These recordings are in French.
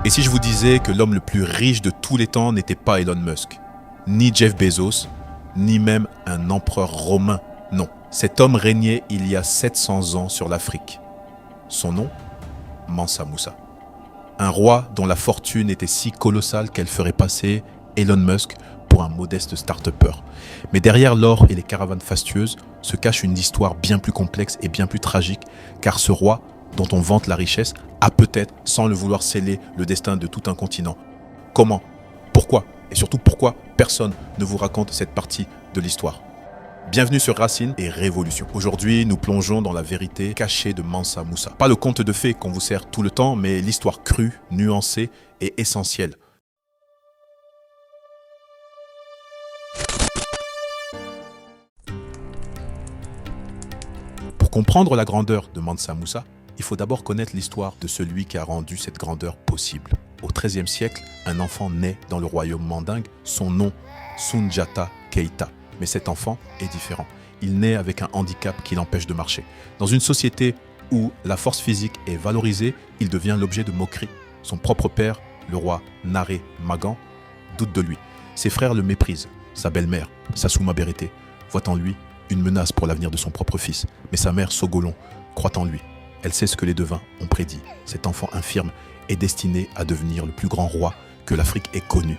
Et si je vous disais que l'homme le plus riche de tous les temps n'était pas Elon Musk, ni Jeff Bezos, ni même un empereur romain, non. Cet homme régnait il y a 700 ans sur l'Afrique. Son nom, Mansa Moussa. Un roi dont la fortune était si colossale qu'elle ferait passer Elon Musk pour un modeste start-upper. Mais derrière l'or et les caravanes fastueuses se cache une histoire bien plus complexe et bien plus tragique, car ce roi, dont on vante la richesse, a peut-être, sans le vouloir, scellé le destin de tout un continent. Comment ? Pourquoi ? Et surtout pourquoi personne ne vous raconte cette partie de l'histoire ? Bienvenue sur Racines et Révolution. Aujourd'hui, nous plongeons dans la vérité cachée de Mansa Moussa. Pas le conte de fées qu'on vous sert tout le temps, mais l'histoire crue, nuancée et essentielle. Pour comprendre la grandeur de Mansa Moussa, il faut d'abord connaître l'histoire de celui qui a rendu cette grandeur possible. Au XIIIe siècle, un enfant naît dans le royaume mandingue, son nom, Soundiata Keïta. Mais cet enfant est différent. Il naît avec un handicap qui l'empêche de marcher. Dans une société où la force physique est valorisée, il devient l'objet de moqueries. Son propre père, le roi Naré Magan, doute de lui. Ses frères le méprisent. Sa belle-mère, Sassouma Bérété, voit en lui une menace pour l'avenir de son propre fils. Mais sa mère, Sogolon, croit en lui. Elle sait ce que les devins ont prédit. Cet enfant infirme est destiné à devenir le plus grand roi que l'Afrique ait connu.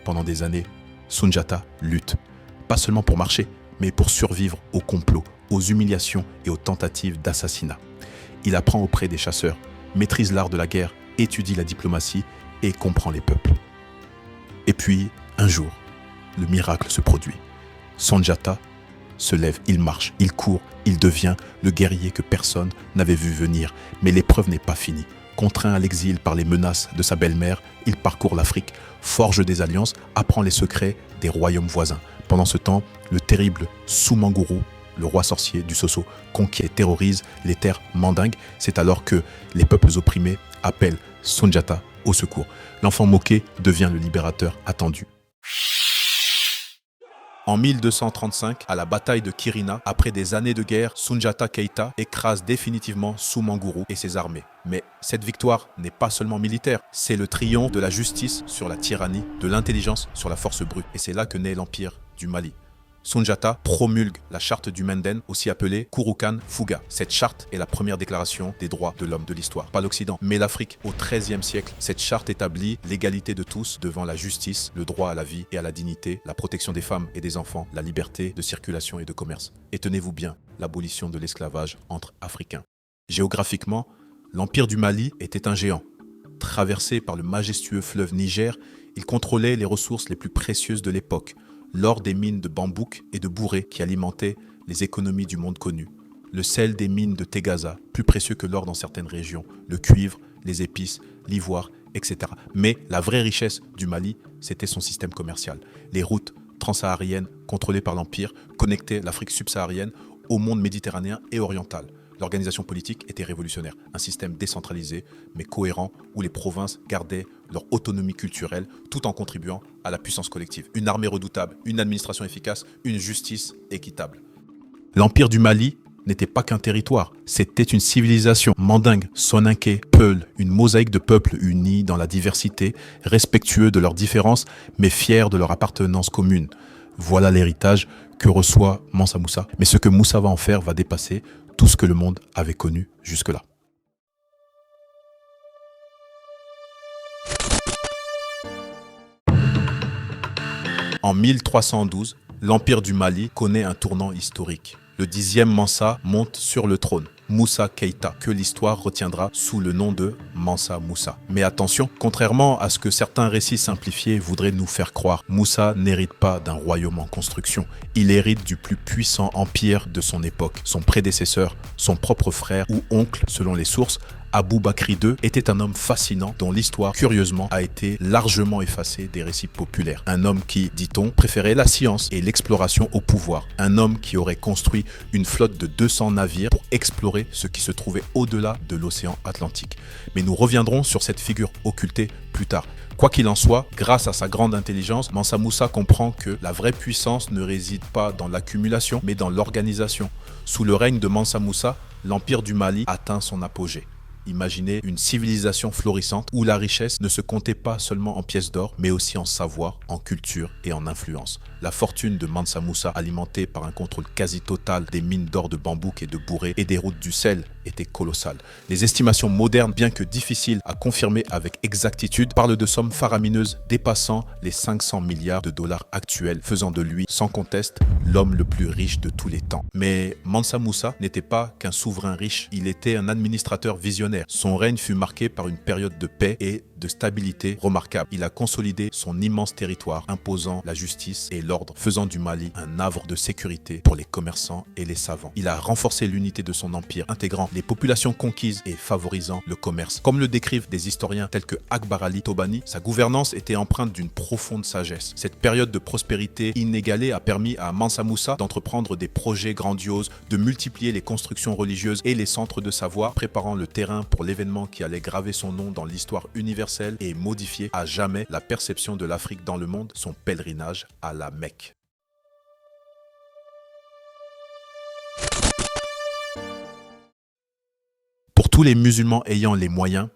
Pendant des années, Soundiata lutte. Pas seulement pour marcher, mais pour survivre aux complots, aux humiliations et aux tentatives d'assassinat. Il apprend auprès des chasseurs, maîtrise l'art de la guerre, étudie la diplomatie et comprend les peuples. Et puis, un jour, le miracle se produit. Soundiata se lève, il marche, il court, il devient le guerrier que personne n'avait vu venir. Mais l'épreuve n'est pas finie. Contraint à l'exil par les menaces de sa belle-mère, il parcourt l'Afrique, forge des alliances, apprend les secrets des royaumes voisins. Pendant ce temps, le terrible Soumangourou, le roi sorcier du Soso, conquiert et terrorise les terres mandingues. C'est alors que les peuples opprimés appellent Soundiata au secours. L'enfant moqué devient le libérateur attendu. En 1235, à la bataille de Kirina, après des années de guerre, Soundiata Keïta écrase définitivement Soumangourou et ses armées. Mais cette victoire n'est pas seulement militaire, c'est le triomphe de la justice sur la tyrannie, de l'intelligence sur la force brute. Et c'est là que naît l'empire du Mali. Soundiata promulgue la charte du Menden, aussi appelée Kouroukan Fouga. Cette charte est la première déclaration des droits de l'homme de l'histoire. Pas l'Occident, mais l'Afrique. Au XIIIe siècle, cette charte établit l'égalité de tous devant la justice, le droit à la vie et à la dignité, la protection des femmes et des enfants, la liberté de circulation et de commerce. Et tenez-vous bien, l'abolition de l'esclavage entre Africains. Géographiquement, l'empire du Mali était un géant. Traversé par le majestueux fleuve Niger, il contrôlait les ressources les plus précieuses de l'époque. L'or des mines de Bambouk et de Bourré qui alimentaient les économies du monde connu. Le sel des mines de Tegaza, plus précieux que l'or dans certaines régions. Le cuivre, les épices, l'ivoire, etc. Mais la vraie richesse du Mali, c'était son système commercial. Les routes transsahariennes contrôlées par l'Empire connectaient l'Afrique subsaharienne au monde méditerranéen et oriental. L'organisation politique était révolutionnaire, un système décentralisé mais cohérent où les provinces gardaient leur autonomie culturelle tout en contribuant à la puissance collective. Une armée redoutable, une administration efficace, une justice équitable. L'empire du Mali n'était pas qu'un territoire, c'était une civilisation mandingue, soninké, peul, une mosaïque de peuples unis dans la diversité, respectueux de leurs différences mais fiers de leur appartenance commune. Voilà l'héritage que reçoit Mansa Moussa. Mais ce que Moussa va en faire va dépasser tout ce que le monde avait connu jusque-là. En 1312, l'Empire du Mali connaît un tournant historique. Le 10e Mansa monte sur le trône, Moussa Keïta, que l'histoire retiendra sous le nom de Mansa Moussa. Mais attention, contrairement à ce que certains récits simplifiés voudraient nous faire croire, Moussa n'hérite pas d'un royaume en construction. Il hérite du plus puissant empire de son époque. Son prédécesseur, son propre frère ou oncle, selon les sources, Abou Bakri II était un homme fascinant dont l'histoire, curieusement, a été largement effacée des récits populaires. Un homme qui, dit-on, préférait la science et l'exploration au pouvoir. Un homme qui aurait construit une flotte de 200 navires pour explorer ce qui se trouvait au-delà de l'océan Atlantique. Mais nous reviendrons sur cette figure occultée plus tard. Quoi qu'il en soit, grâce à sa grande intelligence, Mansa Moussa comprend que la vraie puissance ne réside pas dans l'accumulation, mais dans l'organisation. Sous le règne de Mansa Moussa, l'empire du Mali atteint son apogée. Imaginez une civilisation florissante où la richesse ne se comptait pas seulement en pièces d'or, mais aussi en savoir, en culture et en influence. La fortune de Mansa Musa, alimentée par un contrôle quasi total des mines d'or de Bambouk et de Bourré et des routes du sel, était colossale. Les estimations modernes, bien que difficiles à confirmer avec exactitude, parlent de sommes faramineuses dépassant les 500 milliards de dollars actuels, faisant de lui, sans conteste, l'homme le plus riche de tous les temps. Mais Mansa Musa n'était pas qu'un souverain riche, il était un administrateur visionnaire. Son règne fut marqué par une période de paix et de stabilité remarquable. Il a consolidé son immense territoire, imposant la justice et l'ordre, faisant du Mali un havre de sécurité pour les commerçants et les savants. Il a renforcé l'unité de son empire, intégrant les populations conquises et favorisant le commerce. Comme le décrivent des historiens tels que Akbar Ali Tobani, sa gouvernance était empreinte d'une profonde sagesse. Cette période de prospérité inégalée a permis à Mansa Musa d'entreprendre des projets grandioses, de multiplier les constructions religieuses et les centres de savoir, préparant le terrain pour l'événement qui allait graver son nom dans l'histoire universelle et modifier à jamais la perception de l'Afrique dans le monde, son pèlerinage à la Mecque. Pour tous les musulmans ayant les moyens,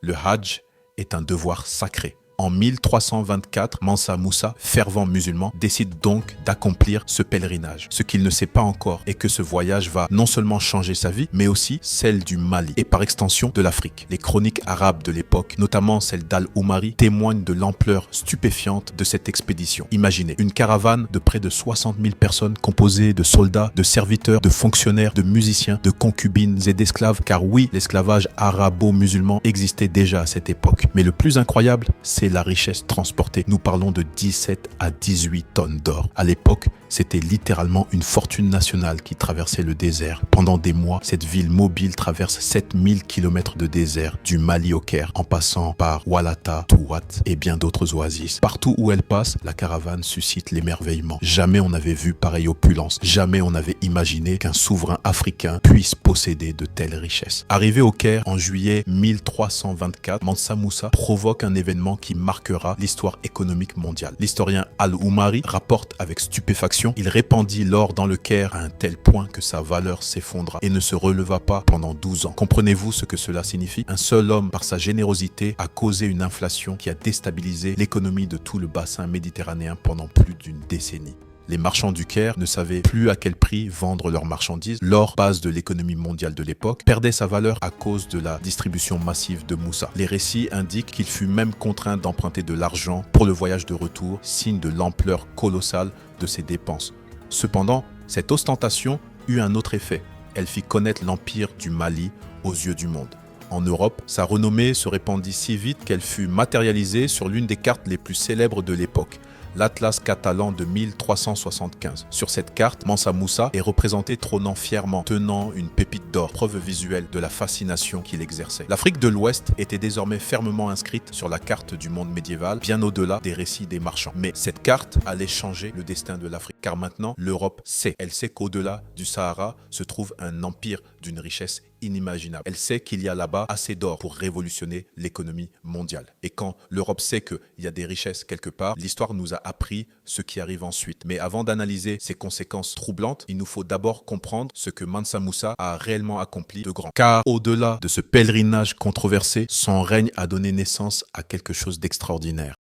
le Hajj est un devoir sacré. En 1324, Mansa Musa, fervent musulman, décide donc d'accomplir ce pèlerinage. Ce qu'il ne sait pas encore est que ce voyage va non seulement changer sa vie, mais aussi celle du Mali et par extension de l'Afrique. Les chroniques arabes de l'époque, notamment celle d'Al-Oumari, témoignent de l'ampleur stupéfiante de cette expédition. Imaginez une caravane de près de 60 000 personnes composée de soldats, de serviteurs, de fonctionnaires, de musiciens, de concubines et d'esclaves, car oui, l'esclavage arabo-musulman existait déjà à cette époque. Mais le plus incroyable, c'est la richesse transportée. Nous parlons de 17 à 18 tonnes d'or. À l'époque, c'était littéralement une fortune nationale qui traversait le désert. Pendant des mois, cette ville mobile traverse 7000 km de désert, du Mali au Caire, en passant par Walata, Touat et bien d'autres oasis. Partout où elle passe, la caravane suscite l'émerveillement. Jamais on n'avait vu pareille opulence. Jamais on n'avait imaginé qu'un souverain africain puisse posséder de telles richesses. Arrivé au Caire en juillet 1324, Mansa Musa provoque un événement qui marquera l'histoire économique mondiale. L'historien Al-Oumari rapporte avec stupéfaction: il répandit l'or dans le Caire à un tel point que sa valeur s'effondra et ne se releva pas pendant 12 ans. Comprenez-vous ce que cela signifie? Un seul homme, par sa générosité, a causé une inflation qui a déstabilisé l'économie de tout le bassin méditerranéen pendant plus d'une décennie. Les marchands du Caire ne savaient plus à quel prix vendre leurs marchandises. L'or, base de l'économie mondiale de l'époque, perdait sa valeur à cause de la distribution massive de Moussa. Les récits indiquent qu'il fut même contraint d'emprunter de l'argent pour le voyage de retour, signe de l'ampleur colossale de ses dépenses. Cependant, cette ostentation eut un autre effet. Elle fit connaître l'empire du Mali aux yeux du monde. En Europe, sa renommée se répandit si vite qu'elle fut matérialisée sur l'une des cartes les plus célèbres de l'époque, l'Atlas catalan de 1375. Sur cette carte, Mansa Musa est représenté trônant fièrement, tenant une pépite d'or, preuve visuelle de la fascination qu'il exerçait. L'Afrique de l'Ouest était désormais fermement inscrite sur la carte du monde médiéval, bien au-delà des récits des marchands. Mais cette carte allait changer le destin de l'Afrique, car maintenant, l'Europe sait. Elle sait qu'au-delà du Sahara se trouve un empire d'une richesse inimaginable. Elle sait qu'il y a là-bas assez d'or pour révolutionner l'économie mondiale. Et quand l'Europe sait qu'il y a des richesses quelque part, l'histoire nous a appris ce qui arrive ensuite. Mais avant d'analyser ces conséquences troublantes, il nous faut d'abord comprendre ce que Mansa Musa a réellement accompli de grand. Car au-delà de ce pèlerinage controversé, son règne a donné naissance à quelque chose d'extraordinaire.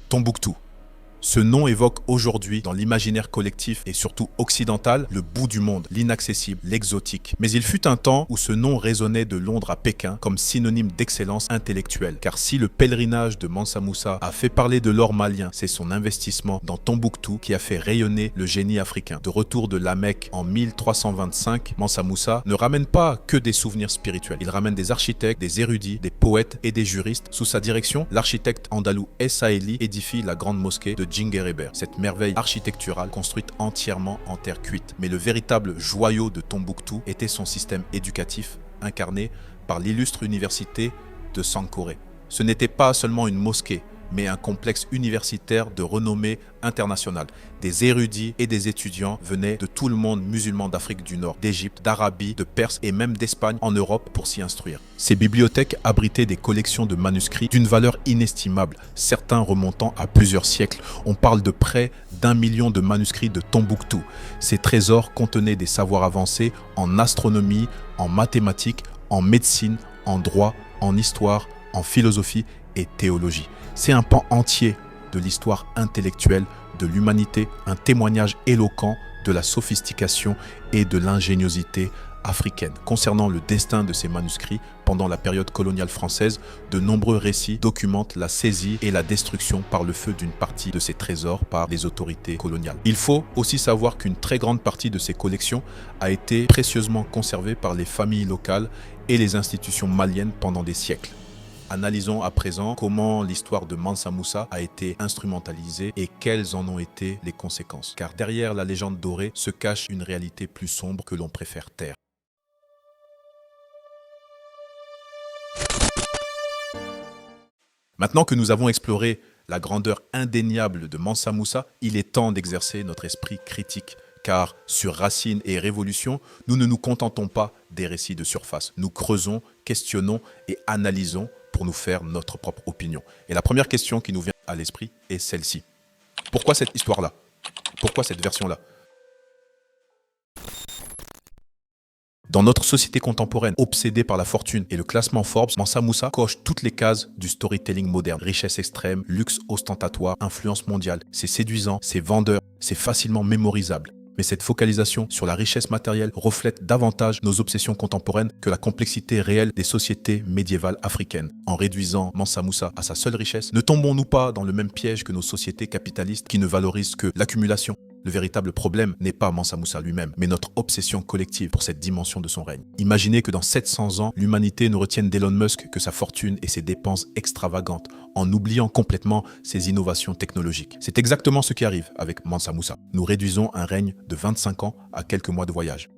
Tombouctou. Ce nom évoque aujourd'hui, dans l'imaginaire collectif et surtout occidental, le bout du monde, l'inaccessible, l'exotique. Mais il fut un temps où ce nom résonnait de Londres à Pékin comme synonyme d'excellence intellectuelle. Car si le pèlerinage de Mansa Musa a fait parler de l'or malien, c'est son investissement dans Tombouctou qui a fait rayonner le génie africain. De retour de la Mecque en 1325, Mansa Musa ne ramène pas que des souvenirs spirituels. Il ramène des architectes, des érudits, des poètes et des juristes. Sous sa direction, l'architecte andalou Essa Eli édifie la grande mosquée de Djinguereber, cette merveille architecturale construite entièrement en terre cuite. Mais le véritable joyau de Tombouctou était son système éducatif incarné par l'illustre université de Sankoré. Ce n'était pas seulement une mosquée, mais un complexe universitaire de renommée internationale. Des érudits et des étudiants venaient de tout le monde musulman d'Afrique du Nord, d'Égypte, d'Arabie, de Perse et même d'Espagne en Europe pour s'y instruire. Ces bibliothèques abritaient des collections de manuscrits d'une valeur inestimable, certains remontant à plusieurs siècles. On parle de près d'1 million de manuscrits de Tombouctou. Ces trésors contenaient des savoirs avancés en astronomie, en mathématiques, en médecine, en droit, en histoire, en philosophie et théologie. C'est un pan entier de l'histoire intellectuelle de l'humanité, un témoignage éloquent de la sophistication et de l'ingéniosité africaine. Concernant le destin de ces manuscrits, pendant la période coloniale française, de nombreux récits documentent la saisie et la destruction par le feu d'une partie de ces trésors par les autorités coloniales. Il faut aussi savoir qu'une très grande partie de ces collections a été précieusement conservée par les familles locales et les institutions maliennes pendant des siècles. Analysons à présent comment l'histoire de Mansa Moussa a été instrumentalisée et quelles en ont été les conséquences. Car derrière la légende dorée se cache une réalité plus sombre que l'on préfère taire. Maintenant que nous avons exploré la grandeur indéniable de Mansa Moussa, il est temps d'exercer notre esprit critique. Car sur Racine et Révolution, nous ne nous contentons pas des récits de surface. Nous creusons, questionnons et analysons pour nous faire notre propre opinion. Et la première question qui nous vient à l'esprit est celle-ci. Pourquoi cette histoire-là? Pourquoi cette version-là? Dans notre société contemporaine, obsédée par la fortune et le classement Forbes, Mansa Moussa coche toutes les cases du storytelling moderne. Richesse extrême, luxe ostentatoire, influence mondiale. C'est séduisant, c'est vendeur, c'est facilement mémorisable. Mais cette focalisation sur la richesse matérielle reflète davantage nos obsessions contemporaines que la complexité réelle des sociétés médiévales africaines. En réduisant Mansa Moussa à sa seule richesse, ne tombons-nous pas dans le même piège que nos sociétés capitalistes qui ne valorisent que l'accumulation? Le véritable problème n'est pas Mansa Moussa lui-même, mais notre obsession collective pour cette dimension de son règne. Imaginez que dans 700 ans, l'humanité ne retienne d'Elon Musk que sa fortune et ses dépenses extravagantes, en oubliant complètement ses innovations technologiques. C'est exactement ce qui arrive avec Mansa Moussa. Nous réduisons un règne de 25 ans à quelques mois de voyage.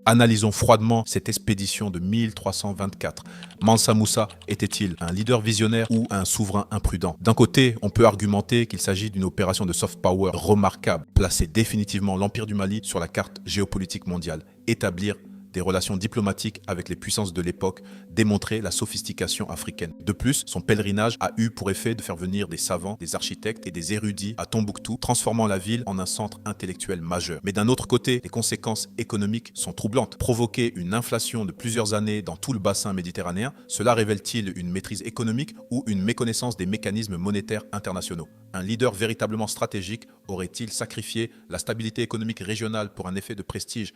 Analysons froidement cette expédition de 1324. Mansa Moussa était-il un leader visionnaire ou un souverain imprudent? D'un côté, on peut argumenter qu'il s'agit d'une opération de soft power remarquable, placer définitivement l'Empire du Mali sur la carte géopolitique mondiale, établir des relations diplomatiques avec les puissances de l'époque, démontrer la sophistication africaine. De plus, son pèlerinage a eu pour effet de faire venir des savants, des architectes et des érudits à Tombouctou, transformant la ville en un centre intellectuel majeur. Mais d'un autre côté, les conséquences économiques sont troublantes. Provoquer une inflation de plusieurs années dans tout le bassin méditerranéen, cela révèle-t-il une maîtrise économique ou une méconnaissance des mécanismes monétaires internationaux? Un leader véritablement stratégique aurait-il sacrifié la stabilité économique régionale pour un effet de prestige?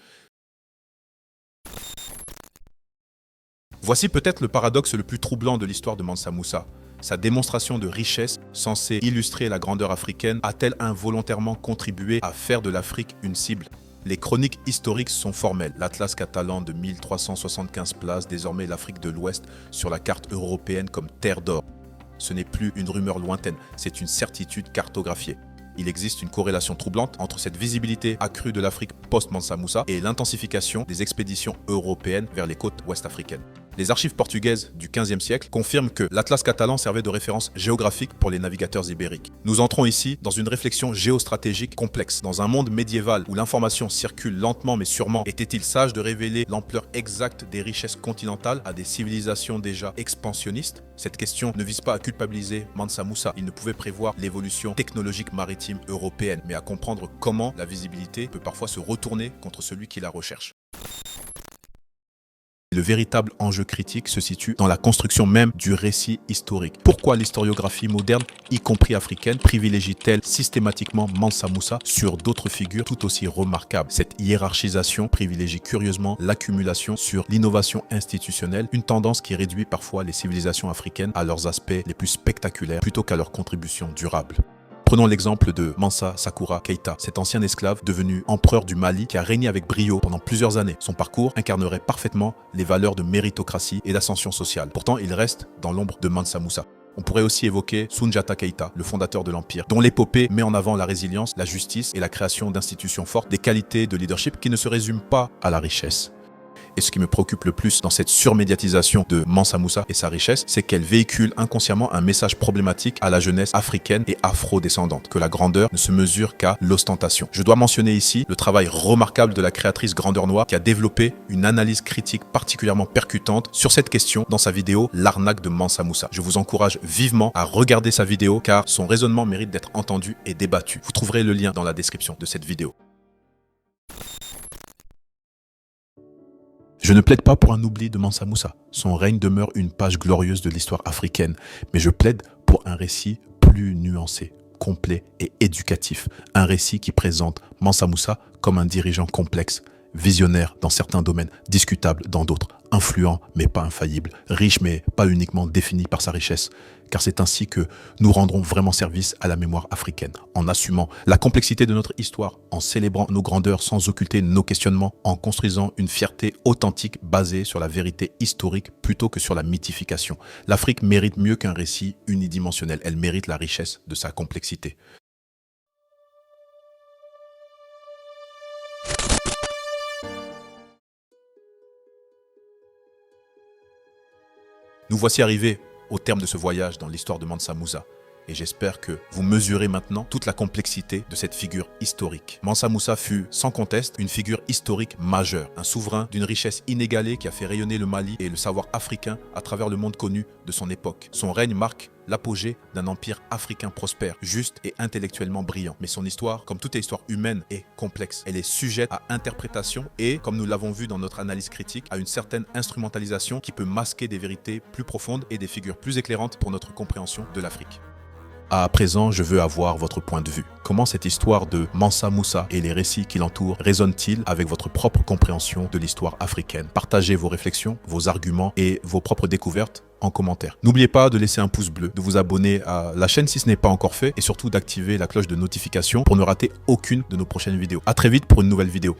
Voici peut-être le paradoxe le plus troublant de l'histoire de Mansa Moussa. Sa démonstration de richesse, censée illustrer la grandeur africaine, a-t-elle involontairement contribué à faire de l'Afrique une cible? Les chroniques historiques sont formelles. L'Atlas catalan de 1375 place désormais l'Afrique de l'Ouest sur la carte européenne comme terre d'or. Ce n'est plus une rumeur lointaine, c'est une certitude cartographiée. Il existe une corrélation troublante entre cette visibilité accrue de l'Afrique post-Mansa Moussa et l'intensification des expéditions européennes vers les côtes ouest-africaines. Les archives portugaises du XVe siècle confirment que l'Atlas catalan servait de référence géographique pour les navigateurs ibériques. Nous entrons ici dans une réflexion géostratégique complexe. Dans un monde médiéval où l'information circule lentement mais sûrement, était-il sage de révéler l'ampleur exacte des richesses continentales à des civilisations déjà expansionnistes? Cette question ne vise pas à culpabiliser Mansa Moussa. Il ne pouvait prévoir l'évolution technologique maritime européenne, mais à comprendre comment la visibilité peut parfois se retourner contre celui qui la recherche. Le véritable enjeu critique se situe dans la construction même du récit historique. Pourquoi l'historiographie moderne, y compris africaine, privilégie-t-elle systématiquement Mansa Moussa sur d'autres figures tout aussi remarquables? Cette hiérarchisation privilégie curieusement l'accumulation sur l'innovation institutionnelle, une tendance qui réduit parfois les civilisations africaines à leurs aspects les plus spectaculaires plutôt qu'à leurs contributions durables. Prenons l'exemple de Mansa Sakura Keïta, cet ancien esclave devenu empereur du Mali qui a régné avec brio pendant plusieurs années. Son parcours incarnerait parfaitement les valeurs de méritocratie et d'ascension sociale. Pourtant, il reste dans l'ombre de Mansa Moussa. On pourrait aussi évoquer Soundiata Keïta, le fondateur de l'Empire, dont l'épopée met en avant la résilience, la justice et la création d'institutions fortes, des qualités de leadership qui ne se résument pas à la richesse. Et ce qui me préoccupe le plus dans cette surmédiatisation de Mansa Moussa et sa richesse, c'est qu'elle véhicule inconsciemment un message problématique à la jeunesse africaine et afro-descendante, que la grandeur ne se mesure qu'à l'ostentation. Je dois mentionner ici le travail remarquable de la créatrice Grandeur Noire qui a développé une analyse critique particulièrement percutante sur cette question dans sa vidéo L'arnaque de Mansa Moussa. Je vous encourage vivement à regarder sa vidéo car son raisonnement mérite d'être entendu et débattu. Vous trouverez le lien dans la description de cette vidéo. Je ne plaide pas pour un oubli de Mansa Moussa. Son règne demeure une page glorieuse de l'histoire africaine, mais je plaide pour un récit plus nuancé, complet et éducatif. Un récit qui présente Mansa Moussa comme un dirigeant complexe, visionnaire dans certains domaines, discutable dans d'autres, influent mais pas infaillible, riche mais pas uniquement défini par sa richesse. Car c'est ainsi que nous rendrons vraiment service à la mémoire africaine, en assumant la complexité de notre histoire, en célébrant nos grandeurs sans occulter nos questionnements, en construisant une fierté authentique basée sur la vérité historique plutôt que sur la mythification. L'Afrique mérite mieux qu'un récit unidimensionnel, elle mérite la richesse de sa complexité. Nous voici arrivés au terme de ce voyage dans l'histoire de Mansa Moussa. Et j'espère que vous mesurez maintenant toute la complexité de cette figure historique. Mansa Moussa fut, sans conteste, une figure historique majeure, un souverain d'une richesse inégalée qui a fait rayonner le Mali et le savoir africain à travers le monde connu de son époque. Son règne marque l'apogée d'un empire africain prospère, juste et intellectuellement brillant. Mais son histoire, comme toute histoire humaine, est complexe. Elle est sujette à interprétation et, comme nous l'avons vu dans notre analyse critique, à une certaine instrumentalisation qui peut masquer des vérités plus profondes et des figures plus éclairantes pour notre compréhension de l'Afrique. À présent, je veux avoir votre point de vue. Comment cette histoire de Mansa Moussa et les récits qui l'entourent résonnent-ils avec votre propre compréhension de l'histoire africaine? Partagez vos réflexions, vos arguments et vos propres découvertes en commentaire. N'oubliez pas de laisser un pouce bleu, de vous abonner à la chaîne si ce n'est pas encore fait et surtout d'activer la cloche de notification pour ne rater aucune de nos prochaines vidéos. À très vite pour une nouvelle vidéo.